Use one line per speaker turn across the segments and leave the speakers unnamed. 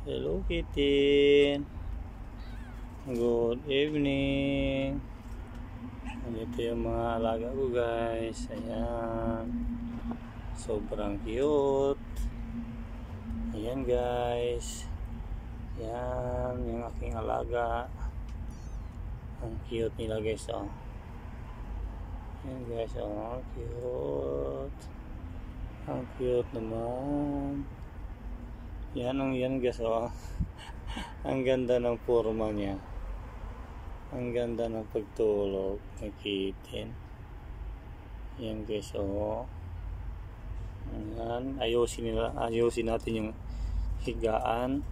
Hello, Kitin. Good evening. Ito yung mga alaga ko, guys. Ayan. Sobrang cute. Ayan, guys. Ayan, yung aking alaga. Ang cute nila, guys. Oh. Ayan, guys. Oh, cute. Ang cute naman. Yan guys, oh. Ang ganda ng forma niya. Ang ganda ng pagtulog ng Kitin. Yan guys, oh. Ayan, ayusin natin yung higaan.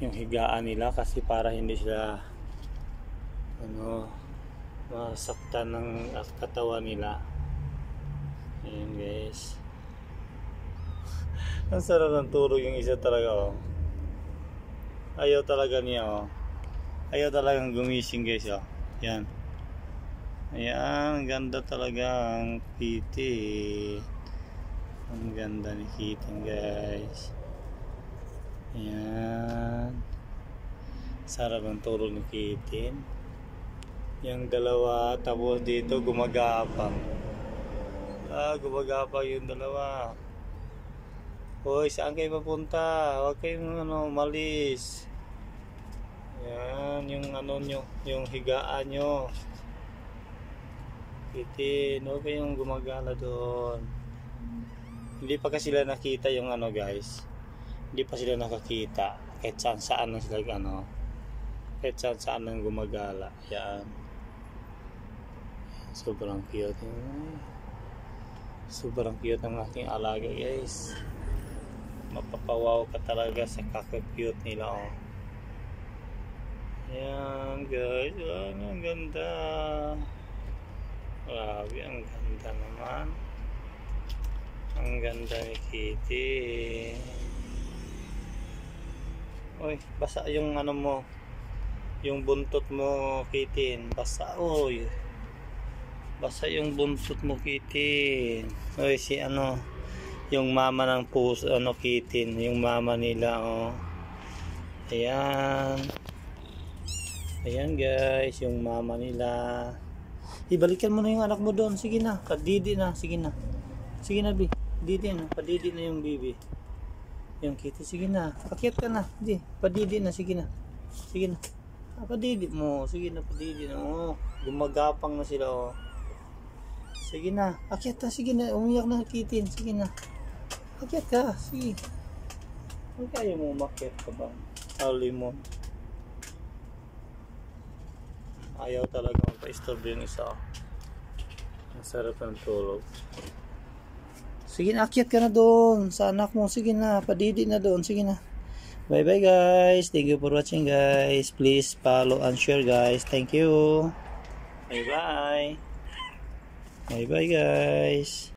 Yung higaan nila kasi para hindi sila masaktan ng katawan nila. Ayan guys. Ang sarap ng tulog yung isa talaga, oh. Ayaw talaga niya, oh. Ayaw talagang gumising, guys, oh. Yan. Ayan, ganda talaga ang Kitin. Ang ganda ni Kitin, guys. Ayan. Sarap ng tulog ni Kitin. Yung dalawa, tapos dito gumagapang. Gumagapang yung dalawa. Hoy, saan kayo papunta? Huwag kayong malis. Yan, yung nyo, yung higaan nyo. Kitin, huwag kayong gumagala doon. Hindi pa kasi sila nakita yung guys. Hindi pa sila nakakita. Kahit saan na sila kahit saan nang gumagala. Yan. Sobrang cute. Sobrang cute ng aking alaga, guys. Mapapawaw ka talaga sa kaka-cute nila, oh. Ayan guys, ang ganda. Grabe, ang ganda naman. Ang ganda ni Kitin. Uy, basa yung mo, yung buntot mo, Kitin. Basa, uy. Basa yung buntot mo, Kitin. Uy, yung mama ng puso, Kitin, yung mama nila, oh. Ayan. Ayan guys, yung mama nila. Ibalikan mo na yung anak mo doon. Sige na, padidi na, sige na. Sige na, bi. Didi na, padidi na yung bibi. Yung Kitin, sige na. Akyat ka na. Di, padidi na, sige na. Sige na. Padidi mo, sige na, padidi na. Oh, gumagapang na sila, oh. Sige na, akyat na, sige na. Umiyak na Kitin, sige na. Akyat ka, sige. Huwag kayo mo umakyat ka ba? Limon. Ayaw talaga magpa-istorbo yung isa. Ang sarap ng tulog. Sige na, akyat ka na doon sa anak mo. Sige na, padidi na doon. Sige na. Bye bye guys. Thank you for watching guys. Please follow and share guys. Thank you. Bye bye. Bye bye guys.